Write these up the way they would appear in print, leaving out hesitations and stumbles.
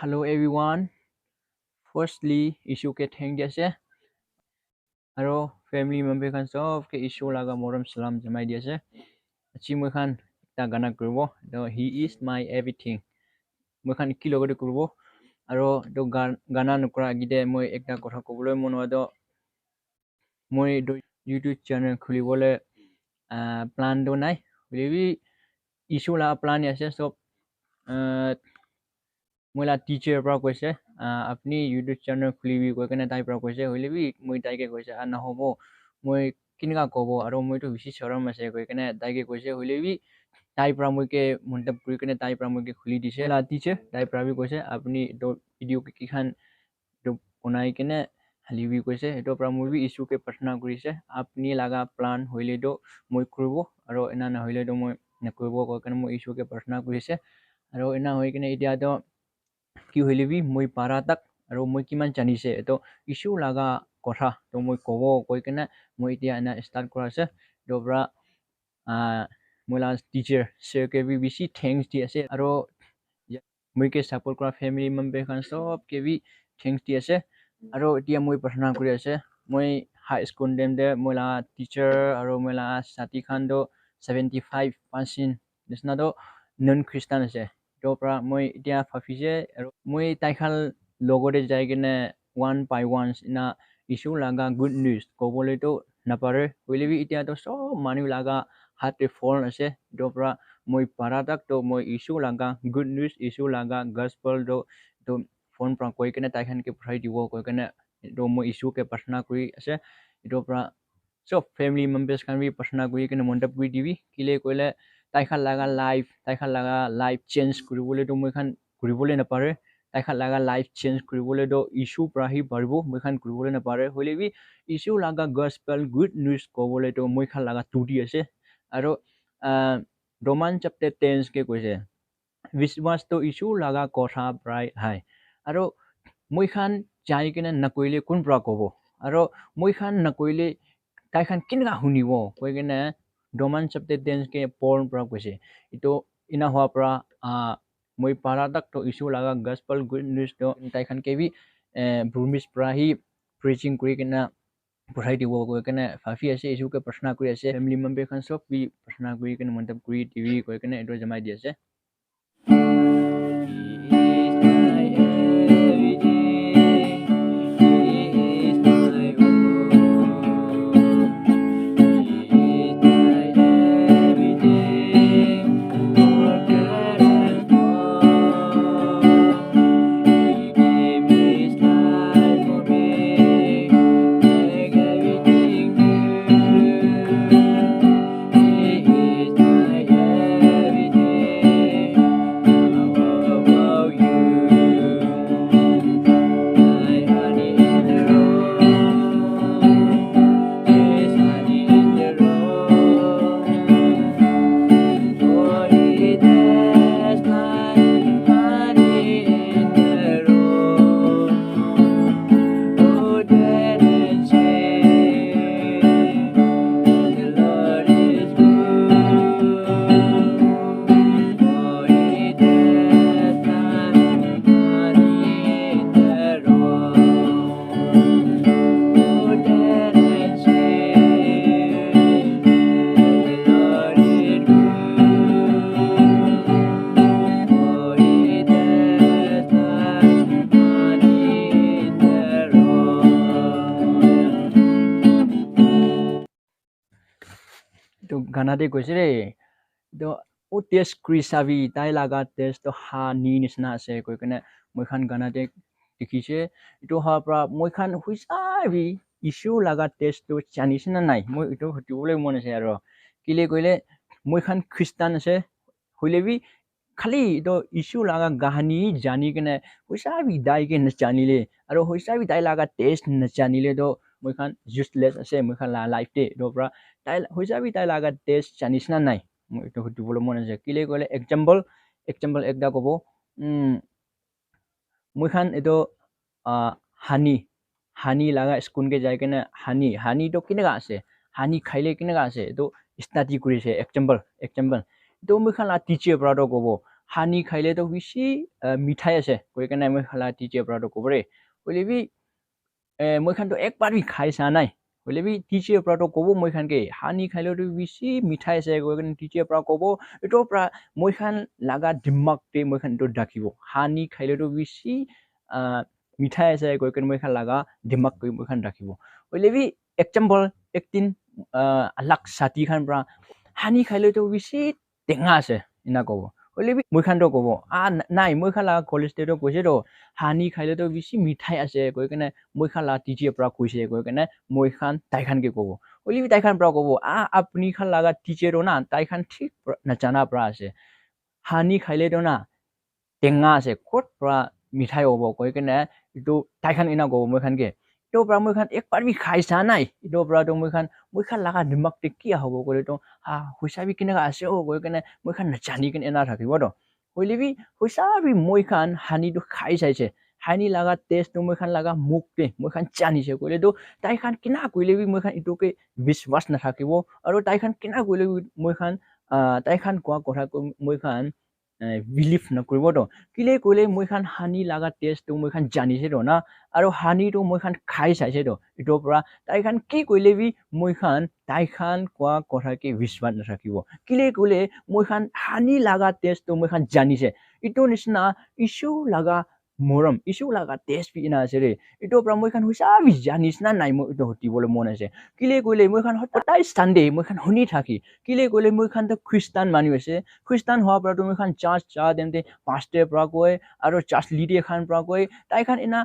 Hello everyone. Firstly, issue ke thank diase. Aro family member kan sob ke issue laga moram salam jamai diase. Achi moi khan ta gana kurbo. Do he is my everything. Moi khan ki logode kurbo. Aro do gana nukra gide moi ekta kotha kobole monwa do moi do YouTube channel khulibole plan do nai. Lebi issue la plan ase sob মই লা teacher পৰা কৈছে আপুনি YouTube channel খুলিবি কৈ কেনে তাইৰ পৰা কৈছে হলিবি মই তাইকে কৈছে নহ'ব মই কিনকা ক'ব আৰু মইতো বেছি চৰম আছে কৈ কেনে তাইকে কৈছে হলিবি তাইৰ পৰা মইকে মন্তব্য কৰি কেনে তাইৰ পৰা মইকে খুলি দিছে লা টিচাৰ তাইৰ পৰা বি কৈছে আপুনি ভিডিঅ' কিখান বনাই কেনে হালিবি কৈছে এটোৰ পৰা মই বি ইছ্যুকে প্ৰাৰ্থনা কৰিছে আপুনি লাগা প্লান হইলেতো মই কৰিব আৰু এনা নহইলেতো মই নকৰিব কৈ কেনে মই ইছ্যুকে প্ৰাৰ্থনা কৰিছে আৰু এনা হৈ কেনে এতিয়াতো কি হইলেবি মই পাৰা তাক আৰু মই কিমান জানিছে এটো ইছ্যু লাগা কথা তো মই ক'ব কৈ কেনে মই এতিয়া এনা ষ্টাৰ্ট কৰা আছে dobra মই লাষ্ট টিচাৰ সেকে বি বেছি থ্যাঙ্কস দি আছে আৰু মই কে সাপোৰ্ট কৰা ফ্যামিলি মেম্বাৰ খান সব কে বি থ্যাঙ্কস দি আছে আৰু এতিয়া মই প্ৰাৰ্থনা কৰি আছে মই হাই স্কুল দেমতে মই লা টিচাৰ আৰু মই লা সাথী খান do 75% নিচনাটো নন খ্ৰীষ্টান আছে তো পৰা মই এতিয়া ভাবিছে আৰু মই তাইখাল লগতে যাই কেনে 1 by 1 না ইছ্যু লাগা গুড নিউজ ক'বলৈতো নাপাৰে হইলেবি এতিয়াতো সব মানুহ লাগা হাতে ফোন আছে তো পৰা মই পাৰা তাক তো মই ইছ্যু লাগা গুড নিউজ ইছ্যু লাগা গসপল তো ফোন পৰা কৈ কেনে তাইখান কে পঠাই দিব কৈ কেনে তো মই ইছ্যু কে প্ৰাৰ্থনা কৰি আছে এটো পৰা সব ফ্যামিলি মেম্বাৰ্স খান বি প্ৰাৰ্থনা কৰি কেনে মন্তব্য কৰি দিবি কিলে কইলে তাইখান লাগা লাইফ চেঞ্জ কৰিবলৈ তো মই খান কৰিবলৈ নাপাৰে তাইখান লাগা লাইফ চেঞ্জ কৰিবলৈ তো ইছ্যু প্ৰাহি পাৰব মই খান কৰিবলৈ নাপাৰে হইলেবি ইছ্যু লাগা গসপল গুড নিউজ ক'বলৈ তো মই খান লাগা টুটি আছে আৰু ৰোমান চ্যাপ্টাৰ 10 কে কৈছে বিশ্বাস তো ইছ্যু লাগা কথা প্ৰায় হাই আৰু মই খান যাই কেনে নকইলে কোন পৰা ক'ব আৰু মই খান নকইলে তাইখান কিনকা শুনিব কৈ কেনে ৰোমান চ্যাপ্টাৰ 10 কে পড়ন পৰা কৈছে ইটো ইনা হোৱা পৰা মই পাৰা তাক তো ইছ্যু লাগা গসপল গুড নিউজ তো তাইখান কে বি ভূমিস প্ৰাহি প্ৰিচিং কৰি কেনে পঢ়াই দিব কৈ কেনে ভাবি আছে ইছ্যুকে প্ৰাৰ্থনা কৰি আছে ফ্যামিলি মেম্বাৰ খান সব বি প্ৰাৰ্থনা কৰি কেনে মন্তব্য কৰি টিভি কৈ কেনে এটো জমাই দি আছে তো গানাতে কৈছে ৰে তো ও টেষ্ট কৰি চাবি তাই লাগা টেষ্ট তো হানি নিচিনা আছে কৈ কেনে মই খান গানাতে দেখিছে ইটো হোৱাৰ পৰা মই খান হুইচাবি ইছ্যু লাগা টেষ্টটো জানিছে না নাই মই ইটো হতিবলৈ মন আছে আৰু কিলে কইলে মই খান খ্ৰীষ্টান আছে হইলেবি খালি তো ইছ্যু লাগা গাহানি জানি কেনে হুইচাবি দাইকে নজানিলে আৰু হুইচাবি তাই লাগা টেষ্ট নজানিলে তো মই খান ইউজলেস আছে মই খান লাইফ দে তো পৰা তাই হুইচাবি তাই লাগা টেষ্ট জানিছে না নাই মই ইটো হতিবলৈ মন আছে কিলে কইলে এক্সাম্পল একটা কব মই খান এটো হানি লাগা স্কুনকে যাই কেনে হানি তো কেনেকা আছে হানি খাইলে কেনেকা আছে তো স্টাডি কৰিছে এক্সাম্পল তো মই খান টিচাৰ পৰা তো কব হানি খাইলে তো বেশি মিঠাই আছে কই কেনে মই খালা টিচার প্রা তো কবরে হইলে বি মই খান তো একবার বি খাই চা নাই হইলে বি টিচার প্রা তো কব মই খান কে হানি খাইলে তো বেশি মিঠাই আছে কই কেনে টিচার প্রা কব এটো প্রা মই খান লাগা দিমাগ তে মই খান তো ডাকিব হানি খাইলে তো বেশি মিঠাই আছে কই কেনে মই খান লাগা দিমাগ কই মই খান ডাকিব হইলে বি এক্সাম্পল একদিন লাখ সাথী খান প্রা হানি খাইলে তো বেশি টেঙা আছে ইনা কব হইলে বি মই খান তো কব নাই মই খান লাগা কলেজ তে তো কইছে তো হানি খাইলে তো বেশি মিঠাই আছে কই কেনে মই খান লাগা টিচার প্রা কইছে কই কেনে মই খান তাই খান কে কব হইলে বি তাই খান প্রা কব আপনি খান লাগা টিচার না তাই খান ঠিক না জানা প্রা আছে হানি খাইলে তো না টেঙা আছে কত প্রা মিঠাই হব কই কেনে ইটো তাই খান ইনা কব মই খান কে ইটো প্রা মই খান একবার বি খাই চা নাই ইটো প্রা তো মই খান লাগা দিমাগ তে কি হব কইলে তো হইসাবি কেনেকা আছে ও কই কেনে মই খান জানি কেনে এনা থাকিব তো হইলে বি হইসাবি মই খান হানি তো খাই চাইছে হানি লাগা টেস্ট তো মই খান লাগা মুখ তে মই খান জানিছে কইলে তো তাই খান কিনা কইলে বি মই খান ইটোকে বিশ্বাস না থাকিব আৰু তাই খান কিনা কইলে মই খান তাই খান কোৱা কথা মই খান বিলিভ নকৰিব তো কিলে কইলে মই খান হানি লাগা টেস্ট তো মই খান জানিছে তো না আৰু হানি তো মই খান খাই চাইছে তো ইটো পৰা তাই খান কি কইলে বি মই খান তাই খান কোৱা কথা কি বিশ্বাস নাথাকিব কিলে কইলে মই খান হানি লাগা টেস্ট তো মই খান জানিছে ইটো নিচিনা ইছু লাগা মৰম ইছু লাগা টেস্ট বি না আছে ৰে ইটো পৰা মই খান হুইসাবি জানিছ না নাই মই ইটো হতিবলৈ মন আছে কিলে কইলে মই খান সদায় সানডে মই খান শুনি থাকি কিলে কইলে মই খান তো খ্ৰীষ্টান মানুহ আছে খ্ৰীষ্টান হোৱাৰ পৰা তুমি খান চাৰ্চ চা দেমতে পাঁচটাৰ পৰা কয় আৰু চাৰ্চ লিডাৰ খান পৰা কয় তাই খান এনা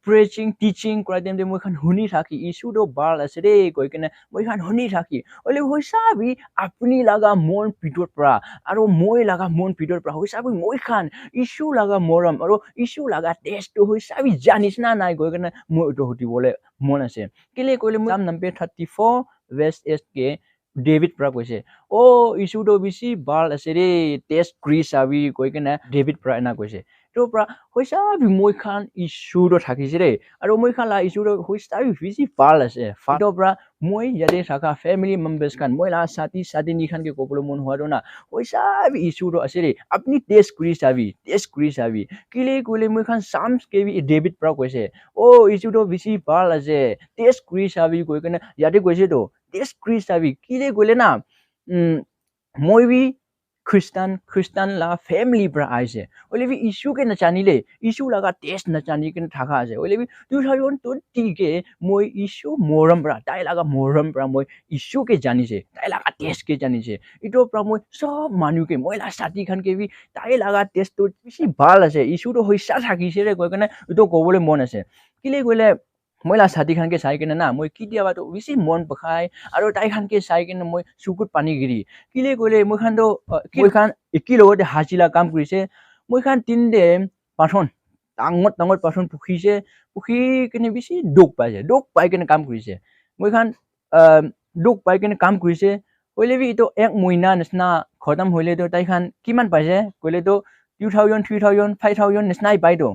প্ৰেচিং টিচিং কৰাই দেমতে মই খান শুনি থাকি ইছু তো বাল আছে ৰে কই কেনে মই খান শুনি থাকি হলে হুইসাবি আপুনি লাগা মন ভিতৰ পৰা আৰু মই লাগা মন ভিতৰ পৰা হুইসাবি মই খান ইছু লাগা মৰম আৰু ইছু লাগা টেষ্ট তো হুইসাবি জানিছ না নাই কই কেনে মই ইটো হতিবলৈ মন আছে কিলে কইলে মই নাম্বাৰ 34 verse 8 কে ডেভিড পৰা কৈছে ইছু তো বেছি বাল আছে ৰে টেষ্ট কৰি চাবি কই কেনে ডেভিড পৰা এনা কৈছে তো পৰা হইসাবি মই খান ইছু তো থাকিছে ৰে আৰু মই খান লা ইছু তো হইসাবি বেছি বাল আছে ফাটো পৰা মই ইয়াতে থাকা ফ্যামিলি মেম্বাৰ্স খান মই লা সাথী নি খান কে কবলৈ মন হোৱা না হইসাবি ইছু তো আছে ৰে আপনি টেষ্ট কৰি চাবি কিলে কইলে মই খান সামস কে বি ডেভিড পৰা কৈছে ইছু তো বেছি বাল আছে টেষ্ট কৰি চাবি কই কেনে ইয়াতে কৈছে তো টেষ্ট কৰি চাবি কিলে কইলে না মই বি খ্ৰীষ্টান লাগা ফ্যামিলি পৰা আইছে ওলেবি ইছু কে নাজানিলে ইছু লাগা টেষ্ট নাজানি কেনে থাকা আছে ওলেবি 2020 কে মই ইছু মৰম পৰা তাই লাগা মৰম পৰা মই ইছু কে জানিছে তাই লাগা টেষ্ট কে জানিছে ইটো পৰা মই সব মানুহ কে মই লা সাথী খান কে বি তাই লাগা টেষ্ট তো বেছি ভাল আছে ইছু তো হইসা থাকিছে ৰে কই কেনে ইটো কবলৈ মন আছে কিলে কইলে মই লা সাথী খান কে চাই কেনে না মই কেতিয়াবা তো বেছি মন পখাই আৰু তাই খান কে চাই কেনে মই চকুত পানী গিৰি কিলে কইলে মই খান তো মই খান একি লগতে হাজিলা কাম কৰিছে মই খান তিনদে পাঠন ডাঙৰ পাঠন পুখি কেনে বেছি দুখ পাই কেনে কাম কৰিছে মই খান দুখ পাই কেনে কাম কৰিছে কইলে বি তো এক মহিনা নিচিনা খতম হইলে তো তাই খান কিমান পাইছে কইলে তো 2000 3000 5000 নিচিনাই পাই তো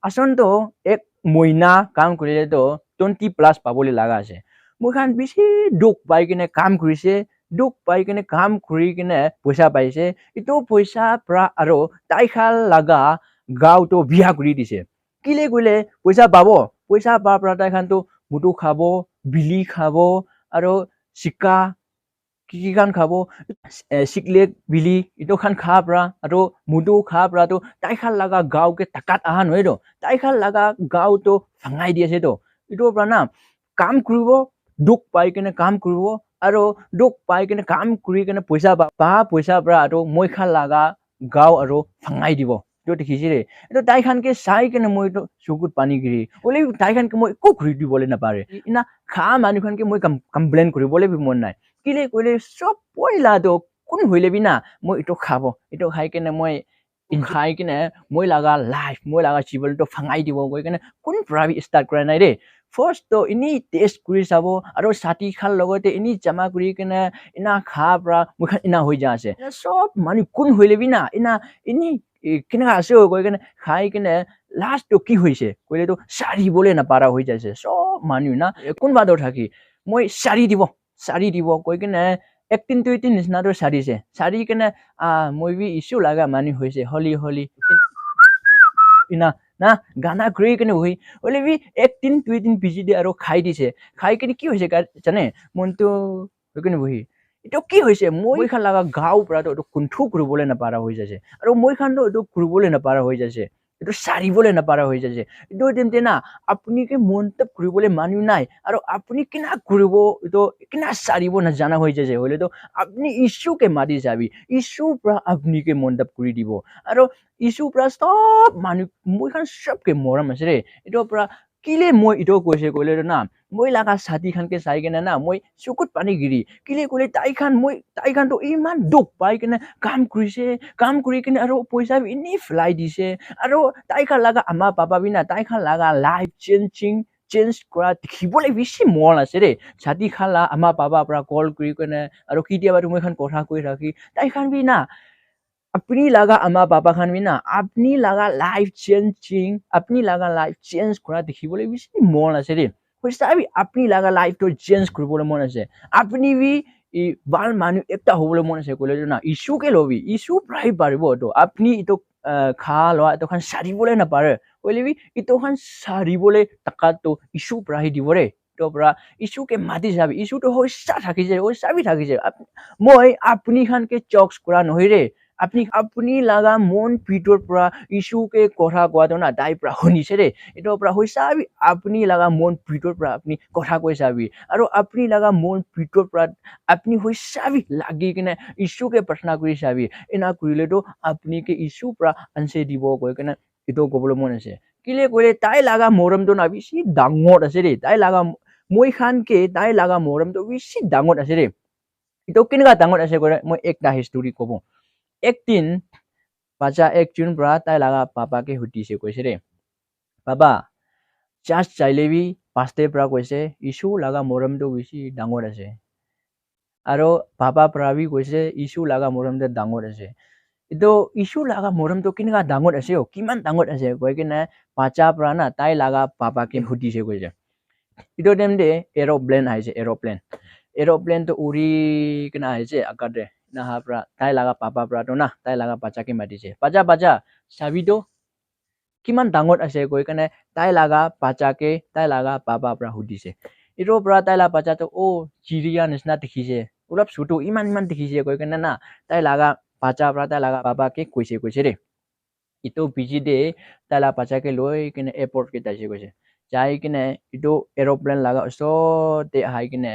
আসন তো এক মহিনা কাম কৰিলে তো 20+ পাবলৈ লাগা আছে মই খান বেছি দুখ পাই কেনে কাম কৰিছে দুখ পাই কেনে কাম কৰি কেনে পইচা পাইছে ইটো পইচা পৰা আৰু তাই খাল লাগা গাঁও তো বিয়া কৰি দিছে কিলে কইলে পইচা পাৰ পৰা তাই খান তো মুটু খাব বিলি খাব আৰু চিকা কি খান খাব সিকলেক বিলি ইটো খান খা পৰা আৰু মুটু খা পৰা তো তাই খাল লাগা গাঁও কে টাকাত আহা নহয় তো তাই খাল লাগা গাঁও তো ভাঙাই দি আছে তো ইটোৰ পৰা না কাম কৰিব দুখ পাই কেনে কাম কৰিব আৰু দুখ পাই কেনে কাম কৰি কেনে পইচা পইচা পৰা আৰু মই খান লাগা গাঁও আৰু ভাঙাই দিব তো দেখিছে ৰে এইটো তাই খান কে চাই কেনে মই তো চকুত পানী গিৰি ওলে তাই খান কে মই একো ঘূৰি দিবলৈ নাপাৰে ইনা খা মানুহ খান কে মই কমপ্লেইন কৰিবলৈ মন নাই কিলে কইলে সব পয়লা তো কোন হইলে বি না মই ইটো খাব ইটো খাই কেনে মই খাই কেনে মই লাগা লাইফ মই লাগা জীবন তো ভাঙাই দিব কই কেনে কোন প্ৰাবি স্টাৰ্ট কৰা নাই ৰে ফাৰ্স্ট তো ইনি টেস্ট কৰি চাব আৰু সাথী খাল লগতে ইনি জমা কৰি কেনে ইনা খা পৰা মই খান ইনা হৈ যা আছে সব মানুহ কোন হইলে বি না ইনি কেনেকা আছে কই কেনে খাই কেনে লাস্ট তো কি হৈছে কইলে তো সাৰিবলৈ নাপাৰা হৈ যাইছে সব মানুহ না কোন বাদৰ থাকি মই সাৰি দিব কই কেনে একদিন দুইদিন নিচিনাটো সাৰিছে সাৰি কেনে মই বি ইছ্যু লগা মানুহ হৈছে হলি হলি ইনা না গানা ঘূৰি কেনে বহি হ'লে বি একদিন দুইদিন বিজি দিয়ে আৰু খাই দিছে খাই কেনে কি হৈছে জানে মনটো হৈ কেনে বহি এইটো কি হৈছে মই খান লগা গাঁৱৰ পৰাতো এইটো কোনঠো ঘূৰিবলৈ নাপাৰা হৈ যাইছে আৰু মই খানতো এইটো ঘূৰিবলৈ নাপাৰা হৈ যাইছে এইটো সাৰিবলৈ নাপাৰা হৈ যাইছে এইটো তেন্তে না আপুনি কি মনটো ঘূৰিবলৈ মানুহ নাই আৰু আপুনি কিনা ঘূৰিব এইটো কিনা সাৰিব নাজানা হৈ যাইছে হ'লেতো আপুনি ইছ্যুকে মাতি যাবি ইছ্যুৰ পৰা আপুনিকে মন্তব্য কৰি দিব আৰু ইছ্যুৰ পৰা চব মানুহ মই খান চবকে মৰম আছে দেই এইটোৰ পৰা কিলে মই এইটো কৈছে ক'লে না মই লগা ছাতি খানকে চাই কেনে না মই চকুত পানী গিৰি কিলে ক'লে তাই খানতো ইমান দুখ পাই কেনে কাম কৰিছে কাম কৰি কেনে আৰু পইচা এনেই ফেলাই দিছে আৰু তাই খান লগা আমাৰ পাপা বিনা তাই খান লগা লাইফ চেঞ্জ কৰা দেখিবলৈ বেছি মন আছে দেই ছাতি খালা আমাৰ পাপাৰ পৰা কল কৰি কেনে আৰু কেতিয়াবা মই খান কথা কৈ ৰাখি তাই খান বি না अपनी लगा अमा पापा खान भी ना अपनी लगा लाइफ चेंज करा देखिबले बेसी मन আছে रे হইছাবি আপনি লাগা লাইফ তো চেঞ্জ কৰিবলৈ মন আছে আপনি বি ই ভাল মানুহ একটা হ'বলৈ মন আছে কলে না ইছ্যুকে লবি ইছ্যু প্ৰায় পাৰিব তো আপনি ইটো খা লোৱা তো খান সাৰিবলৈ নাপাৰে কলে বি ইটো খান সাৰিবলৈ টাকাটো ইছ্যু প্ৰায় দিব ৰে তো পৰা ইছ্যুকে মাতি যাবি ইছ্যুটো হইছা থাকিছে হইছাবি থাকিছে মই আপনি খানকে চক্স কৰা নহয় ৰে আপনি লাগা মন ভিতৰ পৰা ইছ্যুকে কথা কোৱাটো না তাই পৰা শুনিছে ৰে এটোৰ পৰা হৈছাবি আপনি লাগা মন ভিতৰ পৰা আপনি কথা কৈ চাবি আৰু আপনি লাগা মন ভিতৰ পৰা আপনি হৈছাবি লাগি কিনে ইছ্যুকে প্ৰাৰ্থনা কৰি চাবি এনা কৰিলেতো আপনিকে ইছ্যুৰ পৰা আনচাৰ দিব কৈ কিনে এইটো ক'বলৈ মন আছে কিলে ক'লে তাই লাগা মৰমটো না বেছি ডাঙৰ আছে ৰে তাই লাগা মই খানকে তাই লাগা মৰমটো বেছি ডাঙৰ আছে ৰে এইটো কেনেকুৱা ডাঙৰ আছে কৰে মই একটা হিষ্টৰী ক'ব একদিন বাচ্চা একজন পৰা তাই লাগা পাপাকে সুধিছে কৈছে ৰে পাপা জাষ্ট চাইলেবি পাঁচটাৰ পৰা কৈছে ইছ্যু লাগা মৰমটো বেছি ডাঙৰ আছে আৰু পাপা পৰা বি কৈছে ইছ্যু লাগা মৰমটো ডাঙৰ আছে এইটো ইছ্যু লাগা মৰমটো কেনেকুৱা ডাঙৰ আছে কিমান ডাঙৰ আছে কৈ কিনে বাচ্চা পৰা না তাই লাগা পাপাকে সুধিছে কৈছে এইটো টাইমতে এৰ'প্লেন আহিছে এৰ'প্লেনটো উৰি কিনে আহিছে আকাশে নাহাৰ পৰা তাই লাগা পাপা পৰাটো না তাই লাগা বাচ্চাকে মাতিছে বাচ্চা চাবিটো কিমান ডাঙৰ আছে কৈ কেনে তাই লাগা বাচ্চাকে তাই লাগা পাপা পৰা সুধিছে এইটোৰ পৰা তাই লাগা বাচ্চাটো চিৰিয়া নিচিনা দেখিছে অলপ ছোটো ইমান দেখিছে কৈ কেনে না তাই লাগা বাচ্চা পৰা তাই লাগা পাপাকে কৈছে ৰে ইটো বিজি দে তাই লাগা বাচ্চাকে লৈ কিনে এয়াৰপৰ্টকে কৈছে যাই কিনে এইটো এৰ'প্লেন লাগা ওচৰতে আহি কিনে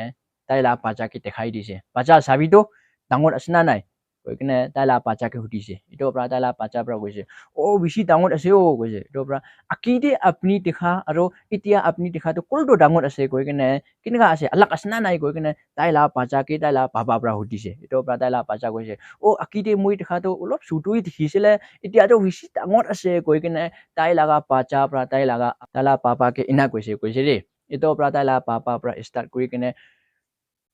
তাই লাগা বাচ্চাকে দেখাই দিছে বাচ্চা চাবিটো ডাঙৰ আছে না নাই কৈ কিনে তাই লাগা বাচ্চাকে সুধিছে এইটোৰ পৰা তাই লাগা বাচ্চাৰ পৰা কৈছে বেছি ডাঙৰ আছে কৈছে এইটোৰ পৰা আকিদে আপুনি দেখা আৰু এতিয়া আপুনি দেখাটো কোনটো ডাঙৰ আছে কৈ কিনে কেনেকুৱা আছে আলাক আছে না নাই কৈ কিনে তাই লাগা বাচ্চাকে তাই লাগা পাপাৰ পৰা সুধিছে এইটোৰ পৰা তাই লাগা বাচ্চা কৈছে আকিদে মই দেখাটো অলপ ছোটোই দেখিছিলে এতিয়াতো বেছি ডাঙৰ আছে কৈ কিনে তাই লাগা বাচ্চাৰ পৰা তাই লাগা পাপাকে ইনা কৈছে ৰে এইটোৰ পৰা তাই লাগা পাপাৰ পৰা ষ্টাৰ্ট কৰি কিনে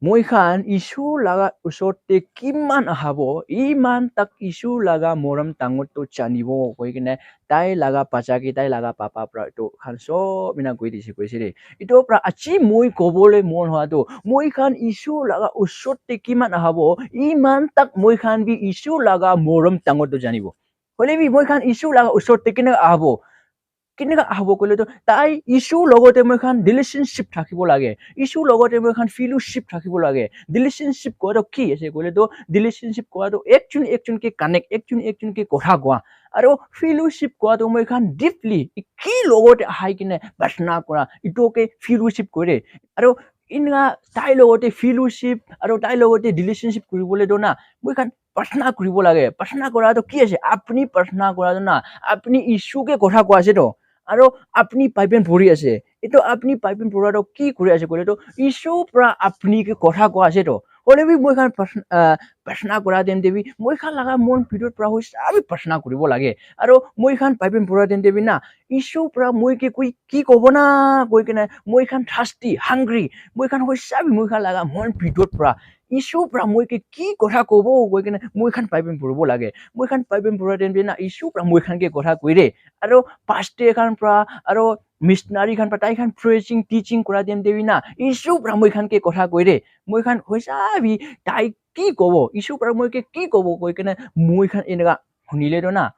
মই খান ইছ্যু লাগা ওচৰতে কিমান আহাব ইমান তাক ইছ্যু লাগা মৰম ডাঙৰটো জানিব কৈ কিনে তাই লাগা বাচ্চাকে তাই লাগা পাপাৰ পৰা এইটো খান চব ইনা কৈ দিছে কৈছে ৰে এইটোৰ পৰা আজি মই ক'বলৈ মন হোৱাটো মই খান ইছ্যু লাগা ওচৰতে কিমান আহাব ইমান তাক মই খান বি ইছ্যু লাগা মৰম ডাঙৰটো জানিব হ'লে বি মই খান ইছ্যু লাগা ওচৰতে কেনেকুৱা আহাব ক'লেতো তাই ইছ্যুৰ লগতে মই খান ৰিলেশ্যনশ্বিপ থাকিব লাগে ইছ্যুৰ লগতে মই খান ফেলোশ্বিপ থাকিব লাগে ৰিলেশ্যনশ্বিপ কোৱাটো কি আছে ক'লেতো ৰিলেশ্যনশ্বিপ কোৱাটো একজনকে কানেক্ট একজনকে কথা কোৱা আৰু ফেলোশ্বিপ কোৱাটো মই খান ডিপলি কি লগতে আহি কিনে প্ৰাৰ্থনা কৰা ইটোকে ফেলোশ্বিপ কৰে আৰু ইনকা তাইৰ লগতে ফেলোশ্বিপ আৰু তাইৰ লগতে ৰিলেশ্যনশ্বিপ কৰিবলৈতো না মই খান প্ৰাৰ্থনা কৰিব লাগে প্ৰাৰ্থনা কৰাটো কি আছে আপুনি প্ৰাৰ্থনা কৰাটো না আপুনি ইছ্যুকে কথা কোৱা আছেতো আৰু আপনি পাইপেন পৰি আছে এইটো আপনি পাইপেন পৰাটো কি কৰি আছে ক'লেতো ইছ্যুৰ পৰা আপুনিকে কথা কোৱা আছেতো হ'লে বি মই খান প্ৰাৰ্থনা কৰা তেন্তে বি মই খান লাগা মন ভিতৰৰ পৰা হৈছে আমি প্ৰাৰ্থনা কৰিব লাগে আৰু মই খান পাইপেন পৰা তেন্তে বি না ইছ্যুৰ পৰা মই কি ক'ব না কৈ কিনে মই খান থাৰ্ষ্টি হাংগ্ৰি মই খান হৈছে মই খান লাগা মন ভিতৰৰ পৰা ইছ্যুৰ পৰা মই কি কথা ক'ব কৈ কিনে মই খান পাইপেন পঢ়িব লাগে মই খান পাইপেন পঢ়া তেন্তে না ইছ্যুৰ পৰা মই খানকে কথা কৈ দে আৰু পাঁচটি এখান পৰা আৰু missionary khan patai khan preaching teaching kora dem debi na issue pra moi khan ke kotha koi re moi khan hoisa bi tai ki kobo issue pra moi ke ki kobo koi kena moi khan enega hunile do na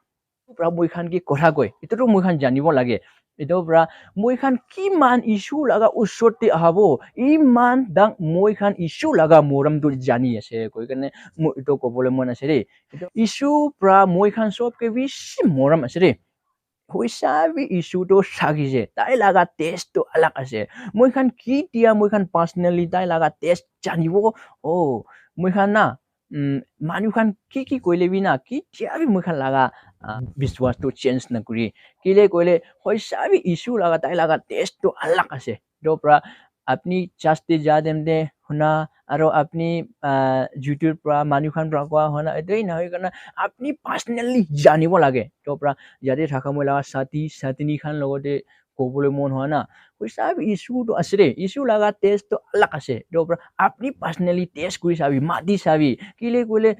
pra moi khan ki kotha koi eto to moi khan janibo lage eto pra moi khan ki man issue laga usote ahabo iman dang moi khan issue laga moram do jani ase koi kene moi eto kobole mon ase re issue pra moi khan sob ke bi moram ase re hoisabi issue to sagise tai laga test to alag ase moi khan ki tia moi khan personally tai laga test janibo oh moi khan na manu khan ki koile bi na ki tia bi moi khan laga biswas to change na kuri kile koile hoisabi issue laga tai laga test to alag ase do pra apni chaste ja dem de huna aro apni youtube pra manu khan pra kwa hona etoi na hoi kana apni personally janibo lage to pra jade thaka moi laga sati satini khan logote kobole mon hoy na hoisabi issue to asre issue laga test to alag ase to pra apni personally test kuri sabi mati sabi kile koile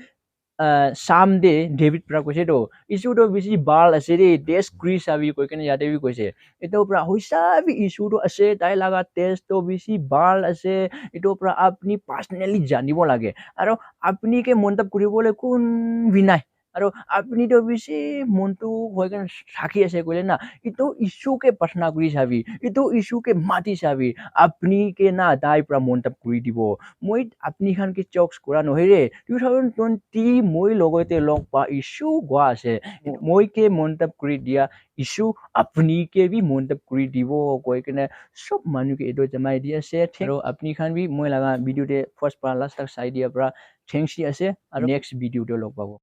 someday David pra koise to issue to bisi bal ase re test kuri sabi koi kene yate bi koise eto pra hoisabi issue to ase tai laga test to bisi bal ase eto pra apni personally janibo lage aro apni ke montab kuribole kun binai aro apni to bisi montu hoi kene thaki ase koile na ito issue ke prashna kuri sabi ito issue ke mati sabi apni ke na dai pra montab kuri dibo moi apni khan ke chokes kora no re 2020 moi logote log pa issue gwa ase moi ke montab kuri dia issue apni ke bi montab kuri dibo koi kene sob manu ke edo jamai dia ase aro apni khan bi moi laga video te first pa last tak sai dia pra thanks ase aro next video te log pabo